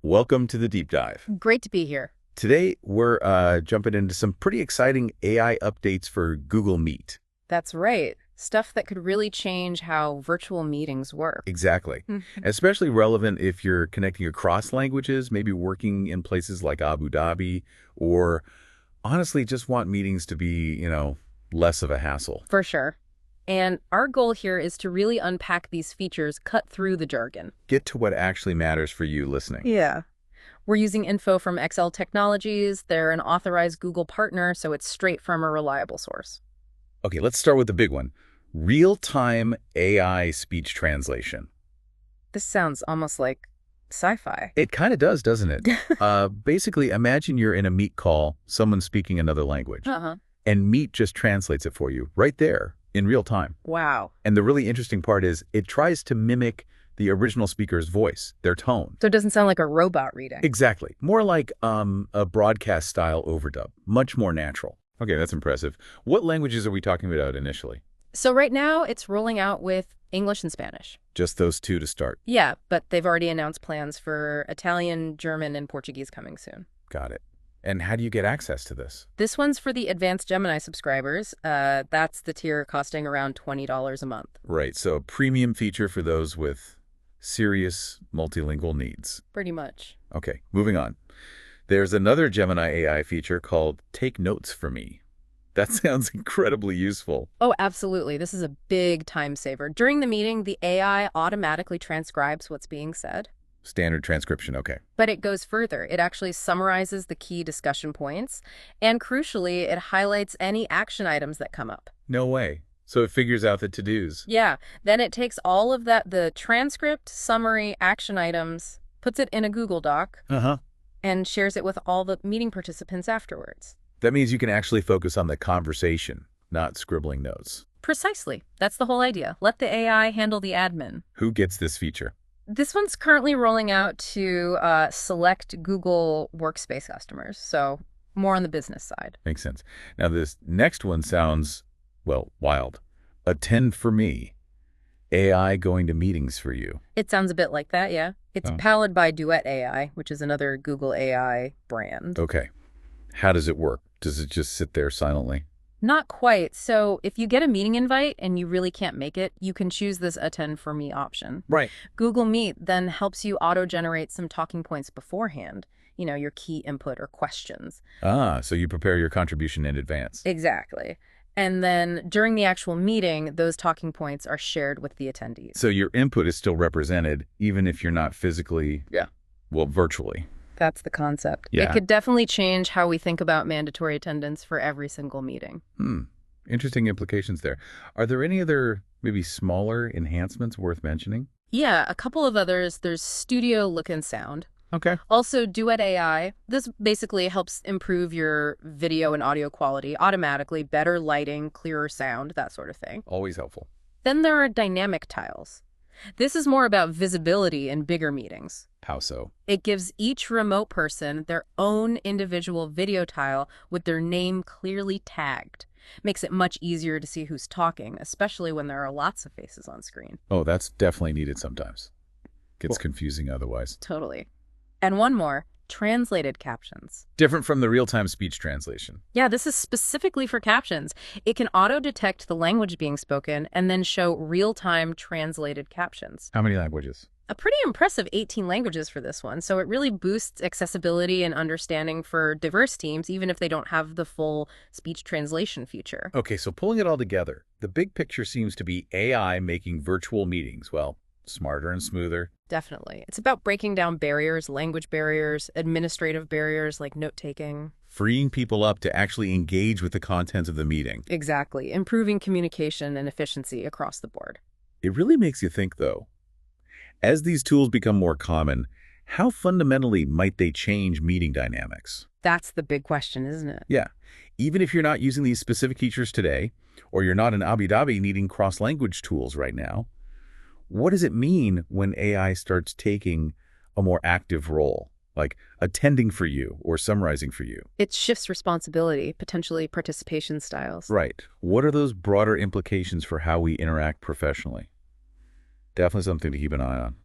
Welcome to the Deep Dive. Great to be here. Today, we're jumping into some pretty exciting AI updates for Google Meet. That's right. Stuff that could really change how virtual meetings work. Exactly. Mhm. Especially relevant if you're connecting across languages, maybe working in places like Abu Dhabi, or honestly just want meetings to be, less of a hassle. For sure. And our goal here is to really unpack these features, cut through the jargon. Get to what actually matters for you listening. Yeah. We're using info from XL Technologies. They're an authorized Google partner, so it's straight from a reliable source. Okay, let's start with the big one. Real-time AI speech translation. This sounds almost like sci-fi. It kind of does, doesn't it? Basically, imagine you're in a Meet call, someone speaking another language, Uh-huh. and Meet just translates it for you right there in real time. Wow. And the really interesting part is it tries to mimic the original speaker's voice, their tone. So it doesn't sound like a robot reading. Exactly. More like a broadcast-style overdub. Much more natural. Okay, that's impressive. What languages are we talking about initially? So right now, it's rolling out with English and Spanish. Just those two to start. Yeah, but they've already announced plans for Italian, German, and Portuguese coming soon. Got it. And how do you get access to this? This one's for the Advanced Gemini subscribers. That's the tier costing around $20 a month. Right, so a premium feature for those with serious multilingual needs. Pretty much. Okay, moving on. There's another Gemini AI feature called Take Notes for Me. That sounds incredibly useful. Oh, absolutely. This is a big time saver. During the meeting, the AI automatically transcribes what's being said. Standard transcription, okay. But it goes further. It actually summarizes the key discussion points. And crucially, it highlights any action items that come up. No way. So it figures out the to-dos. Yeah. Then it takes all of that, the transcript, summary, action items, puts it in a Google Doc, Uh-huh. and shares it with all the meeting participants afterwards. That means you can actually focus on the conversation, not scribbling notes. Precisely. That's the whole idea. Let the AI handle the admin. Who gets this feature? This one's currently rolling out to select Google Workspace customers, so more on the business side. Makes sense. Now this next one sounds, well, wild. Attend for me. AI going to meetings for you. It sounds a bit like that, yeah. It's Oh. powered by Duet AI, which is another Google AI brand. Okay. How does it work? Does it just sit there silently? Not quite. So if you get a meeting invite and you really can't make it, you can choose this Attend for Me option. Right. Google Meet then helps you auto-generate some talking points beforehand, your key input or questions. Ah, so you prepare your contribution in advance. Exactly. And then during the actual meeting, those talking points are shared with the attendees. So your input is still represented, even if you're not physically, well, virtually. That's the concept. Yeah. It could definitely change how we think about mandatory attendance for every single meeting. Interesting implications there. Are there any other, maybe smaller enhancements worth mentioning? Yeah, a couple of others. There's Studio Look and Sound. Okay. Also, Duet AI. This basically helps improve your video and audio quality automatically, better lighting, clearer sound, that sort of thing. Always helpful. Then there are dynamic tiles. This is more about visibility in bigger meetings. How so? It gives each remote person their own individual video tile with their name clearly tagged. Makes it much easier to see who's talking, especially when there are lots of faces on screen. Oh, that's definitely needed sometimes. Gets Cool. confusing otherwise. Totally. And one more, translated captions. Different from the real-time speech translation. Yeah, this is specifically for captions. It can auto-detect the language being spoken and then show real-time translated captions. How many languages? A pretty impressive 18 languages for this one, so it really boosts accessibility and understanding for diverse teams, even if they don't have the full speech translation feature. Okay, so pulling it all together, the big picture seems to be AI making virtual meetings, well, smarter and smoother. Definitely. It's about breaking down barriers, language barriers, administrative barriers like note-taking. Freeing people up to actually engage with the content of the meeting. Exactly. Improving communication and efficiency across the board. It really makes you think, though. As these tools become more common, how fundamentally might they change meeting dynamics? That's the big question, isn't it? Yeah. Even if you're not using these specific features today, or you're not in Abu Dhabi needing cross-language tools right now, what does it mean when AI starts taking a more active role, like attending for you or summarizing for you? It shifts responsibility, potentially participation styles. Right. What are those broader implications for how we interact professionally? Definitely something to keep an eye on.